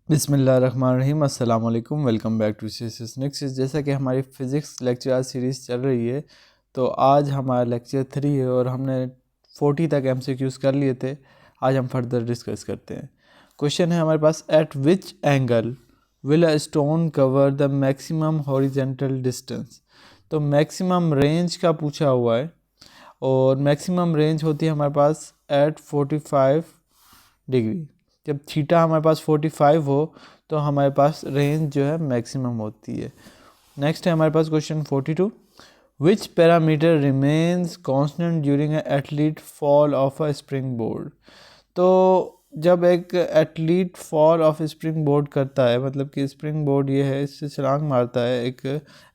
बिस्मिल्लाहिर्रहमानिर्रहीम, अस्सलाम वालेकुम। Welcome back to CSS next. जैसा कि हमारी फ़िज़िक्स लेक्चर आज सीरीज़ चल रही है, तो आज हमारा लेक्चर 3 है और हमने 40 तक एमसीक्यूज़ कर लिए थे। आज हम फर्दर डिस्कस करते हैं। क्वेश्चन है हमारे पास, at which angle will a stone cover the maximum horizontal distance. तो मैक्सिमम रेंज का पूछा हुआ है और मैक्सिमम रेंज होती है हमारे पास एट 45 डिग्री। जब थीटा हमारे पास 45 हो तो हमारे पास रेंज जो है मैक्सिमम होती है। नेक्स्ट है हमारे पास question 42, which parameter remains constant during athlete fall off a spring board. तो जब एक athlete fall off spring board करता है, मतलब कि स्प्रिंग बोर्ड ये है, इससे छलांग मारता है एक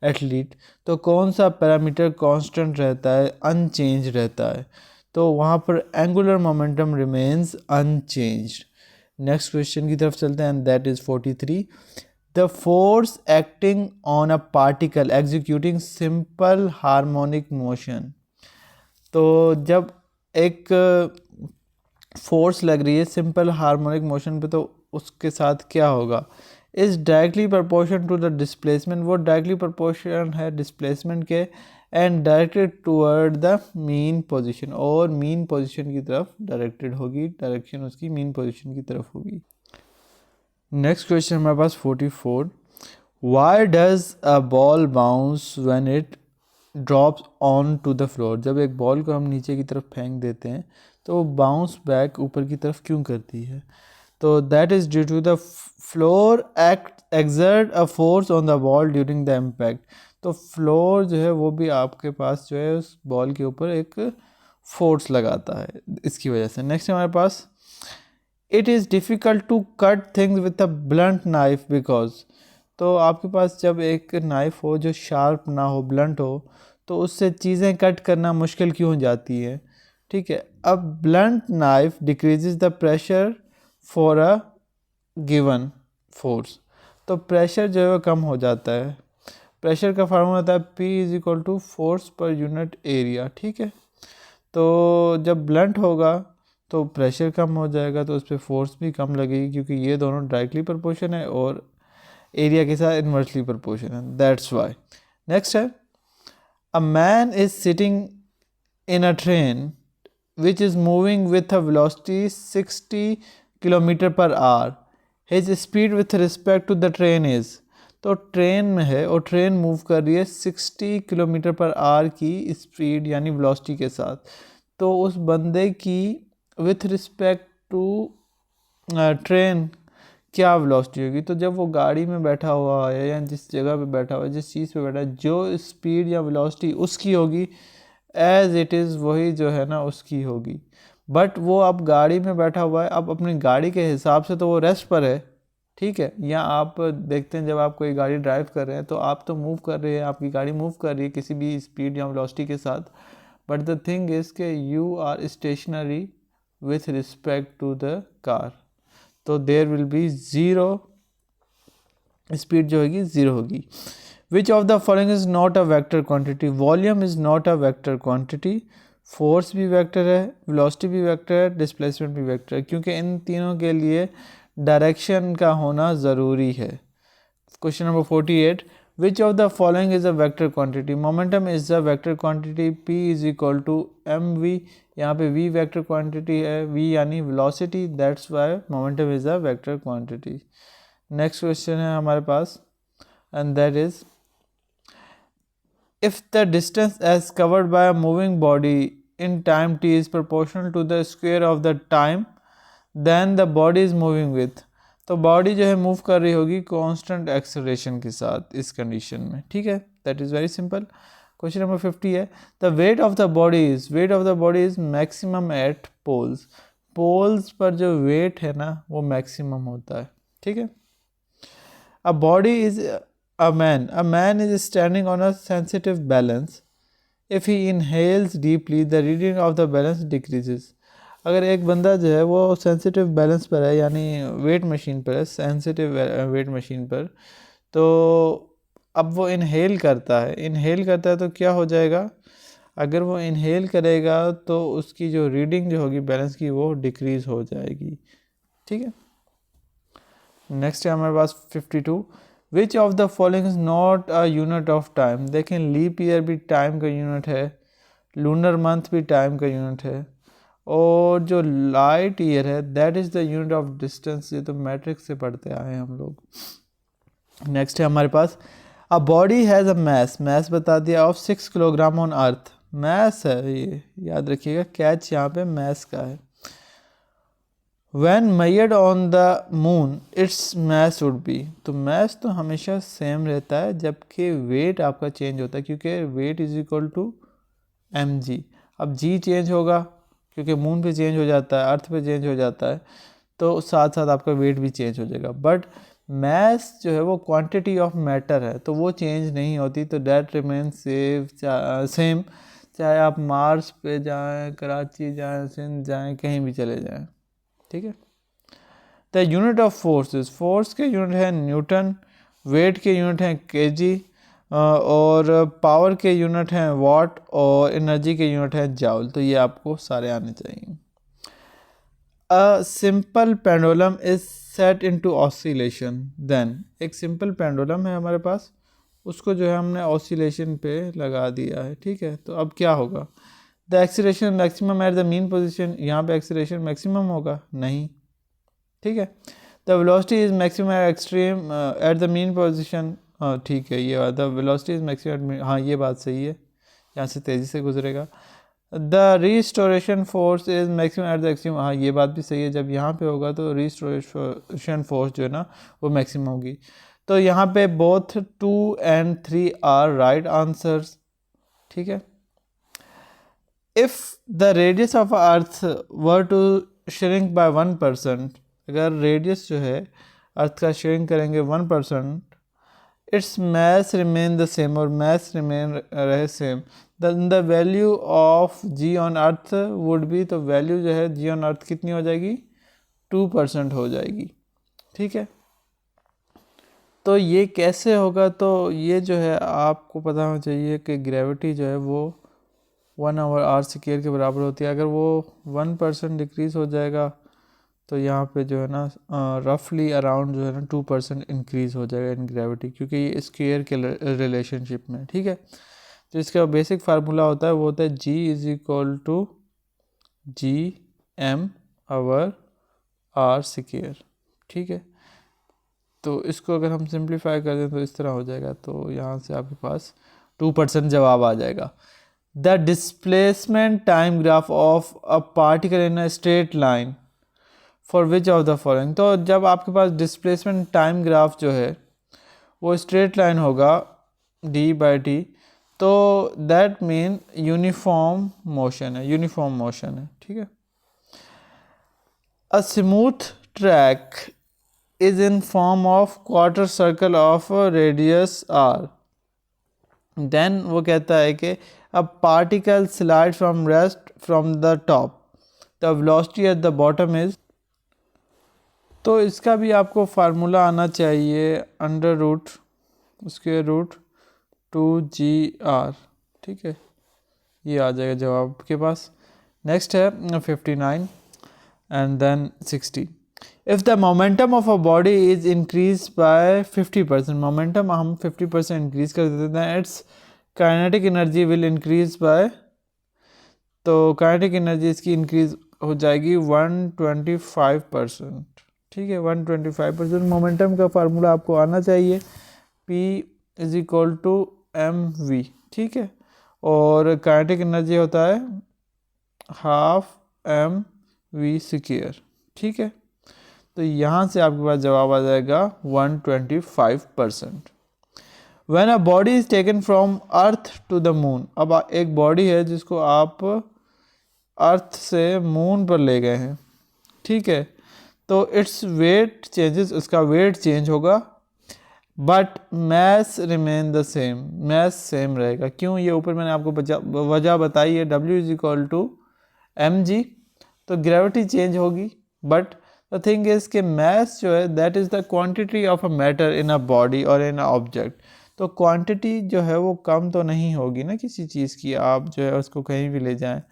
एथलीट, तो कौन सा पैरामीटर कांस्टेंट रहता है, अनचेंज रहता है। तो वहाँ पर angular momentum remains unchanged. Next question की तरफ चलते हैं, that is 43, the force acting on a particle executing simple harmonic motion. तो जब एक फोर्स लग रही है सिंपल हार्मोनिक मोशन पे, तो उसके साथ क्या होगा, is directly proportion to the displacement. वो डायरेक्टली प्रोपोर्शन है डिस्प्लेसमेंट के, and directed toward the mean position, और मीन पोजीशन की तरफ डायरेक्टेड होगी, डायरेक्शन उसकी मीन पोजीशन की तरफ होगी। नेक्स्ट क्वेश्चन हमारे पास 44, why does a ball bounce when it drops on to the floor. जब एक बॉल को हम नीचे की तरफ फेंक देते हैं तो वो बाउंस बैक ऊपर की तरफ क्यों करती है। तो that is due to the floor exert a force on the ball during the impact. तो फ्लोर जो है वो भी आपके पास जो है उस बॉल के ऊपर एक फोर्स लगाता है, इसकी वजह से। नेक्स्ट हमारे पास, it is difficult to cut things with a blunt knife because. तो आपके पास जब एक नाइफ हो जो शार्प ना हो, ब्लंट हो, तो उससे चीज़ें कट करना मुश्किल क्यों हो जाती है। ठीक है, अब blunt knife decreases the pressure for a given force. तो प्रेशर जो है वो कम हो जाता है। प्रेशर का फार्मूला होता है P is equal to force per unit area. ठीक है, तो जब ब्लंट होगा तो प्रेशर कम हो जाएगा, तो उस पर फोर्स भी कम लगेगी, क्योंकि ये दोनों डायरेक्टली प्रोपोर्शन है और एरिया के साथ इन्वर्सली प्रोपोर्शन है, दैट्स वाई। नेक्स्ट है, a man is sitting in a train which is moving with a velocity 60 kilometre per hour, his speed with respect to the train is. तो train में है और train move कर रही है 60 kilometre per our की speed यानी velocity के साथ। तो उस बंदे की विथ रिस्पेक्ट टू ट्रेन क्या वेलोसिटी होगी। तो जब वो गाड़ी में बैठा हुआ है या जिस जगह पे बैठा हुआ है, जिस चीज़ पे बैठा है, जो स्पीड या वेलोसिटी उसकी होगी एज इट इज़ वही जो है ना उसकी होगी। बट वो अब गाड़ी में बैठा हुआ है, अब अपनी गाड़ी के हिसाब से तो वो रेस्ट पर है। ठीक है, या आप देखते हैं जब आप कोई गाड़ी ड्राइव कर रहे हैं तो आप तो मूव कर रहे हैं, आपकी गाड़ी मूव कर रही है किसी भी स्पीड या वेलोसिटी के साथ, बट द थिंग इज़ के you are stationary with respect to the car. तो there will be zero, speed जो होगी ज़ीरो होगी। Which of the following is not a vector quantity. Volume is not a vector quantity, force भी vector है, velocity भी vector है, displacement भी vector है, क्योंकि इन तीनों के लिए डायरेक्शन का होना ज़रूरी है। Question number 48, which of the following is a vector quantity. Momentum is a vector quantity, P is equal to mv। यहाँ पे v वेक्टर क्वांटिटी है, v यानी velocity, that's why momentum is a vector quantity. Next question है हमारे पास, and that is, if the distance as covered by a moving body in time t is proportional to the square of the time then the body is moving with। तो body जो है move कर रही होगी constant acceleration के साथ इस condition में। ठीक है, that is very simple. Question number 50 है, the weight of the body is, weight of the body is maximum at poles. Poles पर जो वेट है ना वो मैक्सिमम होता है। ठीक है, अ body is a man is standing on a sensitive balance. If he inhales deeply, the reading of the balance decreases. अगर एक बंदा जो है वो सेंसिटिव बैलेंस पर है, यानी वेट मशीन पर है, सेंसिटिव वेट मशीन पर, तो अब वो इनहेल करता है, तो क्या हो जाएगा, अगर वो इनहेल करेगा तो उसकी जो रीडिंग जो होगी बैलेंस की वो डिक्रीज़ हो जाएगी। ठीक है, नेक्स्ट है हमारे पास 52, विच of the following is not a unit of time. देखें लीप ईयर भी टाइम का यूनिट है, लूनर मंथ भी टाइम का यूनिट है, और जो लाइट ईयर है that is the unit of distance. ये तो मैट्रिक्स से पढ़ते आए हैं हम लोग। नेक्स्ट है हमारे पास a body has a mass, mass बता दिया of 6 kilogram on earth. Mass है ये, याद रखिएगा, कैच यहाँ पे मैस का है। When measured on the moon, its mass would be, तो mass तो हमेशा सेम रहता है, जबकि weight आपका चेंज होता है, क्योंकि weight is equal to mg। अब g चेंज होगा क्योंकि मून पे चेंज हो जाता है, अर्थ पे चेंज हो जाता है, तो साथ साथ आपका वेट भी चेंज हो जाएगा। बट मैस जो है वो क्वांटिटी ऑफ मैटर है, तो वो चेंज नहीं होती, तो डेट रिमेन सेम, चाहे आप मार्स पे जाएं, कराची जाएं, सिंध जाएं, कहीं भी चले जाएं। ठीक है। The unit of forces, force के यूनिट है न्यूटन, वेट के यूनिट हैं केजी, और पावर के यूनिट हैं वाट, और एनर्जी के यूनिट हैं जाउल। तो ये आपको सारे आने चाहिए। A simple pendulum is set into oscillation, then एक सिंपल पेंडुलम है हमारे पास, उसको जो है हमने ऑसिलेशन पे लगा दिया है। ठीक है, तो अब क्या होगा, the acceleration maximum at the mean position, यहाँ पे एक्सीलरेशन मैक्सिमम होगा नहीं। ठीक है, the velocity is maximum extreme at the mean position, ठीक है, ये द वेलोसिटी इज मैक्सिमम, हाँ ये बात सही है, यहाँ से तेज़ी से गुजरेगा। The restoration force is maximum at the extreme, हाँ ये बात भी सही है, जब यहाँ पे होगा तो रिस्टोरेशन फोर्स जो है ना वो मैक्सिमम होगी। तो यहाँ पे both 2 and 3 are right answers. ठीक है, if the radius of earth were to shrink by 1%, अगर रेडियस जो है अर्थ का श्रिंक करेंगे 1%, its mass remain the same, और मैस रिमेन रहे same, the value of G on earth would be, तो वैल्यू जो है जी ऑन अर्थ कितनी हो जाएगी, 2% हो जाएगी। ठीक है, तो ये कैसे होगा, तो ये जो है आपको पता होना चाहिए कि ग्रेविटी जो है वो 1/r² के बराबर होती है। अगर वो 1% डिक्रीज़ हो जाएगा तो यहाँ पे जो है ना रफली अराउंड जो है ना 2% इंक्रीज़ हो जाएगा इन ग्रेविटी, क्योंकि ये स्क्वायर के रिलेशनशिप में। ठीक है, तो इसका बेसिक फार्मूला होता है, वो होता है G is equal to G/r²। ठीक है, तो इसको अगर हम सिंप्लीफाई कर दें तो इस तरह हो जाएगा, तो यहाँ से आपके पास 2% जवाब आ जाएगा। The displacement time graph of a particle in a straight line for which of the following, तो जब आपके पास डिस्प्लेसमेंट टाइम ग्राफ जो है वो स्ट्रेट लाइन होगा d/t, तो दैट मीन यूनिफॉर्म मोशन है, यूनिफॉर्म मोशन है। ठीक है, a smooth track is in form of quarter circle of radius r, then वो कहता है कि a particle slide from rest from the top, the velocity at the bottom is, तो इसका भी आपको फार्मूला आना चाहिए √2gr। ठीक है, ये आ जाएगा जवाब आपके पास। नेक्स्ट है 59 and then 60, if the momentum of a body is increase by 50%, momentum हम 50% इंक्रीज कर देते हैं, its kinetic energy will increase by, तो काइनेटिक एनर्जी इसकी इंक्रीज हो जाएगी 125%। ठीक है, 125%। मोमेंटम का फार्मूला आपको आना चाहिए, P is equal to mv। ठीक है, और काइनेटिक एनर्जी होता है 12mv²। ठीक है, तो यहाँ से आपके पास जवाब आ जाएगा 125%। When a body is taken from earth to the moon, अब एक बॉडी है जिसको आप अर्थ से मून पर ले गए हैं। ठीक है, तो इट्स वेट चेंजेस, उसका वेट चेंज होगा, but mass remain the same, mass same रहेगा। क्यों, ये ऊपर मैंने आपको वजह बताई है, W is equal to mg, तो ग्रेविटी चेंज होगी, बट द थिंग इज कि मैस जो है that is the quantity of a matter in a body और इन अ ऑब्जेक्ट, तो क्वांटिटी जो है वो कम तो नहीं होगी ना किसी चीज़ की, आप जो है उसको कहीं भी ले जाएं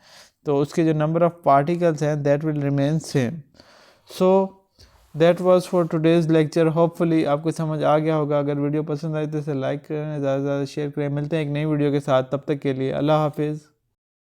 तो उसके जो नंबर ऑफ पार्टिकल्स हैं that will remain same. So that was for today's lecture. Hopefully आपको समझ आ गया होगा। अगर वीडियो पसंद आए तो इसे लाइक करें, ज़्यादा से ज़्यादा शेयर करें। मिलते हैं एक नई वीडियो के साथ, तब तक के लिए अल्लाह हाफिज़।